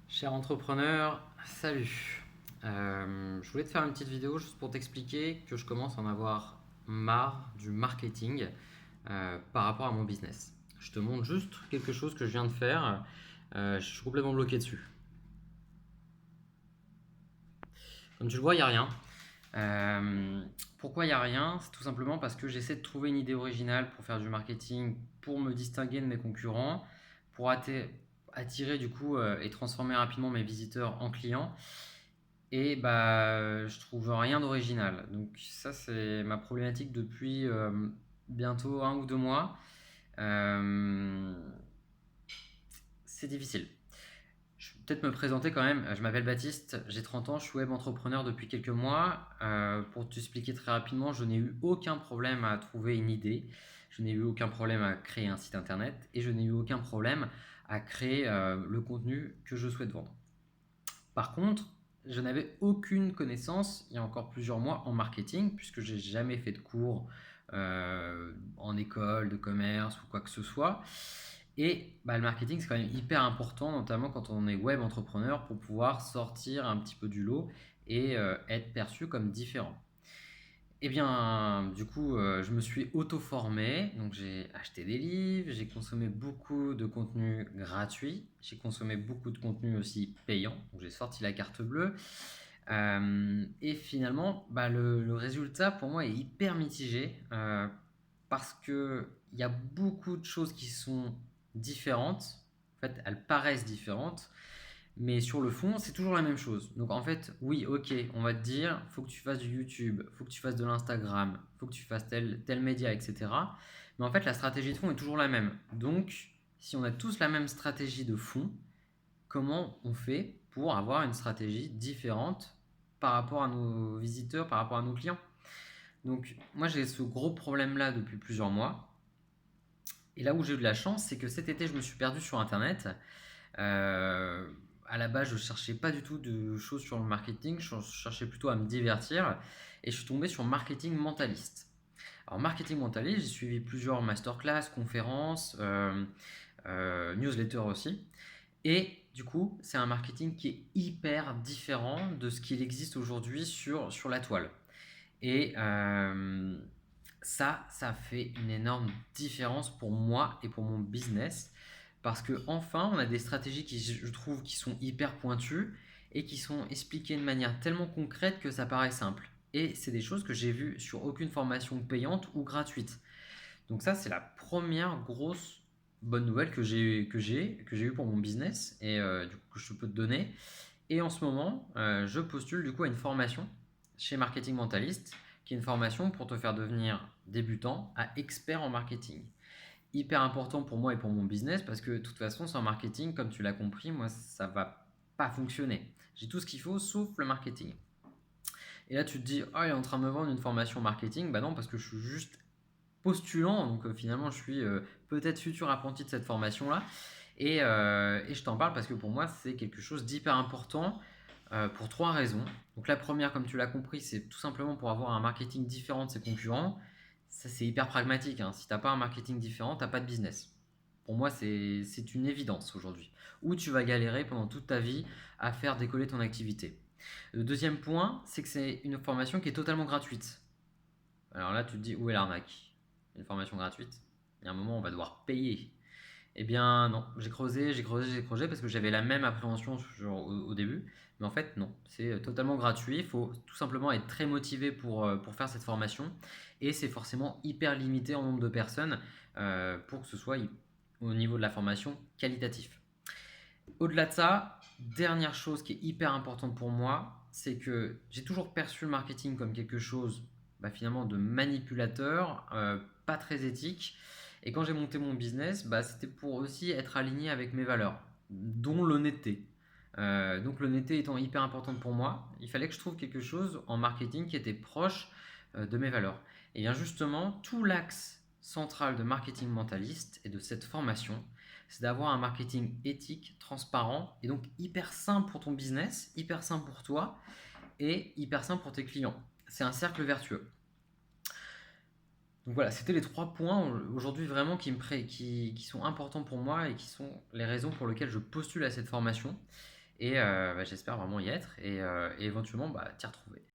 Cher entrepreneur, salut. Je voulais te faire une petite vidéo juste pour t'expliquer que je commence à en avoir marre du marketing par rapport à mon business. Je te montre juste quelque chose que je viens de faire. Je suis complètement bloqué dessus. Comme tu le vois, il n'y a rien. Euh, Pourquoi il n'y a rien? C'est tout simplement parce que j'essaie de trouver une idée originale pour faire du marketing, pour me distinguer de mes concurrents, pour attirer du coup et transformer rapidement mes visiteurs en clients. Et bah, je trouve rien d'original. Donc ça, c'est ma problématique depuis bientôt 1 ou 2 mois. Euh, c'est difficile. Je vais peut-être me présenter quand même. Je m'appelle Baptiste, j'ai 30 ans, je suis web entrepreneur depuis quelques mois. Pour t'expliquer très rapidement, je n'ai eu aucun problème à trouver une idée. Je n'ai eu aucun problème à créer un site internet et je n'ai eu aucun problème à créer le contenu que je souhaite vendre. Par contre, je n'avais aucune connaissance il y a encore plusieurs mois en marketing, puisque j'ai jamais fait de cours en école de commerce ou quoi que ce soit. Et bah, le marketing, c'est quand même hyper important, notamment quand on est web entrepreneur, pour pouvoir sortir un petit peu du lot et être perçu comme différent. Eh bien, du coup, je me suis auto-formé, donc j'ai acheté des livres, j'ai consommé beaucoup de contenu gratuit, j'ai consommé beaucoup de contenu aussi payant, donc j'ai sorti la carte bleue. Et finalement, bah, le résultat pour moi est hyper mitigé parce qu'il y a beaucoup de choses qui sont différentes, en fait, elles paraissent différentes, mais sur le fond, c'est toujours la même chose. Donc en fait, oui, ok, on va te dire, faut que tu fasses du YouTube, faut que tu fasses de l'Instagram, faut que tu fasses tel média, etc. Mais en fait, la stratégie de fond est toujours la même. Donc, si on a tous la même stratégie de fond, comment on fait pour avoir une stratégie différente par rapport à nos visiteurs, par rapport à nos clients? Donc, moi, j'ai ce gros problème-là depuis plusieurs mois. Et là où j'ai eu de la chance, c'est que cet été, je me suis perdu sur Internet. Euh, à la base, je cherchais pas du tout de choses sur le marketing, je cherchais plutôt à me divertir et je suis tombé sur marketing mentaliste. Alors, marketing mentaliste, j'ai suivi plusieurs masterclass, conférences, newsletters aussi. Et du coup, c'est un marketing qui est hyper différent de ce qu'il existe aujourd'hui sur la toile. Et ça fait une énorme différence pour moi et pour mon business parce que enfin, on a des stratégies qui, je trouve, qui sont hyper pointues et qui sont expliquées de manière tellement concrète que ça paraît simple. Et c'est des choses que j'ai vues sur aucune formation payante ou gratuite. Donc ça, c'est la première grosse bonne nouvelle que j'ai eue pour mon business et du coup, que je peux te donner. Et en ce moment, je postule du coup à une formation chez Marketing Mentalist, qui est une formation pour te faire devenir débutant à expert en marketing. Hyper important pour moi et pour mon business parce que de toute façon, sans marketing, comme tu l'as compris, moi, ça va pas fonctionner. J'ai tout ce qu'il faut sauf le marketing. Et là, tu te dis, oh, il est en train de me vendre une formation marketing. Bah non, parce que je suis juste postulant, donc finalement, je suis peut-être futur apprenti de cette formation-là. Et je t'en parle parce que pour moi, c'est quelque chose d'hyper important pour trois raisons. Donc la première, comme tu l'as compris, c'est tout simplement pour avoir un marketing différent de ses concurrents. Ça, c'est hyper pragmatique, hein. Si tu n'as pas un marketing différent, tu n'as pas de business. Pour moi, c'est une évidence aujourd'hui. Ou tu vas galérer pendant toute ta vie à faire décoller ton activité. Le deuxième point, c'est que c'est une formation qui est totalement gratuite. Alors là, tu te dis, où est l'arnaque? Une formation gratuite. Il y a un moment, on va devoir payer. Eh bien, non. J'ai creusé, j'ai creusé, j'ai creusé parce que j'avais la même appréhension au début. Mais en fait, non. C'est totalement gratuit. Il faut tout simplement être très motivé pour faire cette formation. Et c'est forcément hyper limité en nombre de personnes pour que ce soit au niveau de la formation qualitatif. Au-delà de ça, dernière chose qui est hyper importante pour moi, c'est que j'ai toujours perçu le marketing comme quelque chose bah, finalement de manipulateur, pas très éthique. Et quand j'ai monté mon business, bah, c'était pour aussi être aligné avec mes valeurs, dont l'honnêteté. Donc l'honnêteté étant hyper importante pour moi, il fallait que je trouve quelque chose en marketing qui était proche de mes valeurs. Et bien justement, tout l'axe central de marketing mentaliste et de cette formation, c'est d'avoir un marketing éthique, transparent et donc hyper simple pour ton business, hyper simple pour toi et hyper simple pour tes clients. C'est un cercle vertueux. Donc voilà, c'était les trois points aujourd'hui vraiment qui sont importants pour moi et qui sont les raisons pour lesquelles je postule à cette formation. Et j'espère vraiment y être et éventuellement, t'y retrouver.